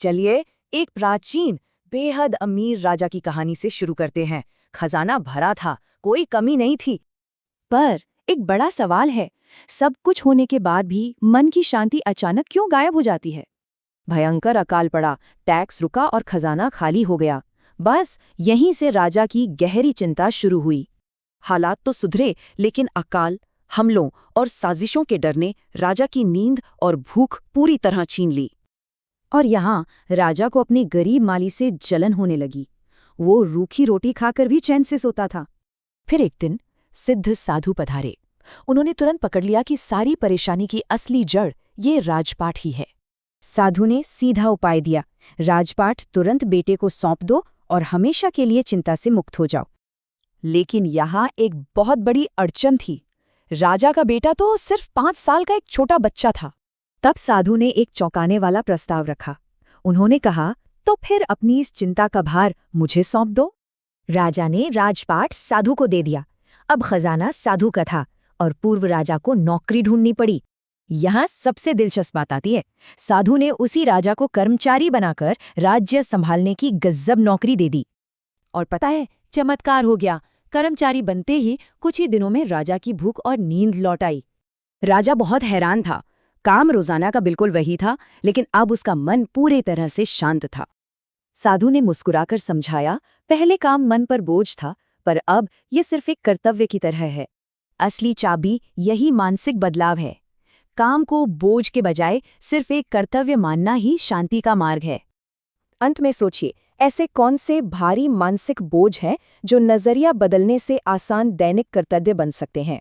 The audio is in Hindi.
चलिए एक प्राचीन बेहद अमीर राजा की कहानी से शुरू करते हैं। खजाना भरा था, कोई कमी नहीं थी। पर एक बड़ा सवाल है, सब कुछ होने के बाद भी मन की शांति अचानक क्यों गायब हो जाती है? भयंकर अकाल पड़ा, टैक्स रुका और खजाना खाली हो गया। बस यहीं से राजा की गहरी चिंता शुरू हुई। हालात तो सुधरे, लेकिन अकाल, हमलों और साजिशों के डर ने राजा की नींद और भूख पूरी तरह छीन ली। और यहाँ राजा को अपनी गरीब माली से जलन होने लगी। वो रूखी रोटी खाकर भी चैन से सोता था। फिर एक दिन सिद्ध साधु पधारे। उन्होंने तुरंत पकड़ लिया कि सारी परेशानी की असली जड़ ये राजपाट ही है। साधु ने सीधा उपाय दिया, राजपाट तुरंत बेटे को सौंप दो और हमेशा के लिए चिंता से मुक्त हो जाओ। लेकिन यहाँ एक बहुत बड़ी अड़चन थी। राजा का बेटा तो सिर्फ 5 साल का एक छोटा बच्चा था। तब साधु ने एक चौंकाने वाला प्रस्ताव रखा। उन्होंने कहा, तो फिर अपनी इस चिंता का भार मुझे सौंप दो। राजा ने राजपाट साधु को दे दिया। अब खजाना साधु का था और पूर्व राजा को नौकरी ढूंढनी पड़ी। यहाँ सबसे दिलचस्प बात आती है, साधु ने उसी राजा को कर्मचारी बनाकर राज्य संभालने की गजब नौकरी दे दी। और पता है, चमत्कार हो गया। कर्मचारी बनते ही कुछ ही दिनों में राजा की भूख और नींद लौट आई। राजा बहुत हैरान था। काम रोजाना का बिल्कुल वही था, लेकिन अब उसका मन पूरी तरह से शांत था। साधु ने मुस्कुराकर समझाया, पहले काम मन पर बोझ था, पर अब ये सिर्फ एक कर्तव्य की तरह है। असली चाबी यही मानसिक बदलाव है। काम को बोझ के बजाय सिर्फ एक कर्तव्य मानना ही शांति का मार्ग है। अंत में सोचिए, ऐसे कौन से भारी मानसिक बोझ हैं जो नजरिया बदलने से आसान दैनिक कर्तव्य बन सकते हैं?